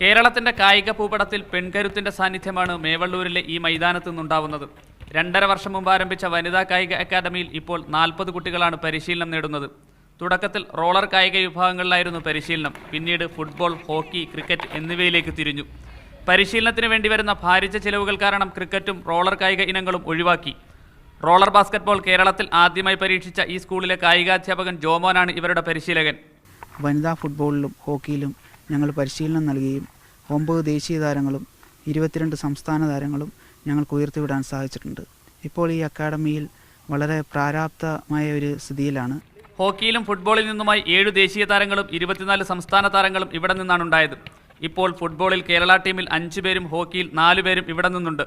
കേരളത്തിന്റെ കായിക ഭൂപടത്തിൽ പെൺകരുത്തിന്റെ സാന്നിധ്യമാണ് മേവള്ളൂരിലെ ഈ മൈതാനത്ത് നിന്നുണ്ടാവുന്നത്. 2.5 വർഷം മുമ്പ് ആരംഭിച്ച വനിതാ കായിക അക്കാദമിയിൽ ഇപ്പോൾ 40 കുട്ടികളാണ് പരിശീലനം നേടുന്നത്. തുടക്കത്തിൽ റോളർ കായിക വിഭാഗങ്ങളിലായിരുന്നു പരിശീലനം. പിന്നീട് ഫുട്ബോൾ, ഹോക്കി, ക്രിക്കറ്റ് എന്നിവയിലേക്ക് തിരിഞ്ഞു. പരിശീലനത്തിന് വേണ്ടി വരുന്ന ഭാരിച്ച ചിലവുകൾ കാരണം ക്രിക്കറ്റും റോളർ കായിക ഇനങ്ങളും ഒഴിവാക്കി. റോളർ ബാസ്കറ്റ്ബോൾ കേരളത്തിൽ ആദ്യമായി പരീക്ഷിച്ച ഈ സ്കൂളിലെ കായികാധ്യാപകൻ ജോമോനാണ് ഇവരുടെ പരിശീലകൻ. വനിതാ ഫുട്ബോളിലും ഹോക്കിയിലും ഞങ്ങൾ പരിശീലനം നൽകുകയും 9 ദേശീയ താരങ്ങളും 22 സംസ്ഥാന താരങ്ങളും ഞങ്ങൾക്ക് ഉയർത്തിവിടാൻ സാധിച്ചിട്ടുണ്ട്. ഇപ്പോൾ ഈ അക്കാദമിയിൽ വളരെ പ്രാരാബ്ധമായ ഒരു സ്ഥിതിയിലാണ്. ഹോക്കിയിലും ഫുട്ബോളിൽ നിന്നുമായി 7 ദേശീയ താരങ്ങളും 24 സംസ്ഥാന താരങ്ങളും ഇവിടെ നിന്നാണ് ഉണ്ടായത്. ഇപ്പോൾ ഫുട്ബോളിൽ കേരള ടീമിൽ 5 പേരും ഹോക്കിയിൽ 4 പേരും ഇവിടെ നിന്നുണ്ട്.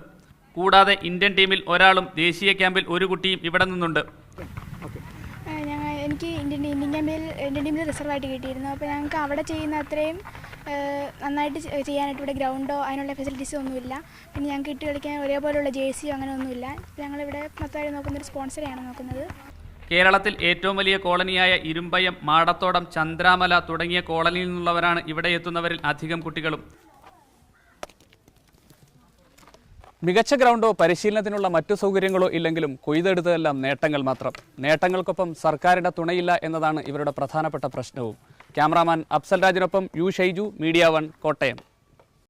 കൂടാതെ ഇന്ത്യൻ ടീമിൽ ഒരാളും ദേശീയ ക്യാമ്പിൽ ഒരു കുട്ടിയും ഇവിടെ നിന്നുണ്ട്. എനിക്ക് ഇന്ത്യൻ ടീമിൽ റിസർവായിട്ട് കിട്ടിയിരുന്നു. അപ്പോൾ ഞങ്ങൾക്ക് അവിടെ ചെയ്യുന്ന അത്രയും നന്നായിട്ട് ചെയ്യാനായിട്ട് ഇവിടെ ഗ്രൗണ്ടോ അതിനുള്ള ഫെസിലിറ്റീസോ ഒന്നുമില്ല. പിന്നെ ഞങ്ങൾക്ക് ഇട്ട് കളിക്കാൻ ഒരേപോലെയുള്ള ജേഴ്സിയോ അങ്ങനെ ഒന്നുമില്ല. ഞങ്ങളിവിടെ മൊത്തമായിട്ട് നോക്കുന്നൊരു സ്പോൺസറെയാണ് നോക്കുന്നത്. കേരളത്തിൽ ഏറ്റവും വലിയ കോളനിയായ ഇരുമ്പയം, മാടത്തോടം, ചന്ദ്രാമല തുടങ്ങിയ കോളനിയിൽ നിന്നുള്ളവരാണ് ഇവിടെ എത്തുന്നവരിൽ അധികം കുട്ടികളും. മികച്ച ഗ്രൗണ്ടോ പരിശീലനത്തിനുള്ള മറ്റു സൗകര്യങ്ങളോ ഇല്ലെങ്കിലും കൊയ്തെടുത്തതെല്ലാം നേട്ടങ്ങൾ മാത്രം. നേട്ടങ്ങൾക്കൊപ്പം സർക്കാരിന്റെ തുണയില്ല എന്നതാണ് ഇവരുടെ പ്രധാനപ്പെട്ട പ്രശ്നവും. ക്യാമറാമാൻ അഫ്സൽ രാജിനൊപ്പം യു ഷൈജു, മീഡിയ 1, കോട്ടയം.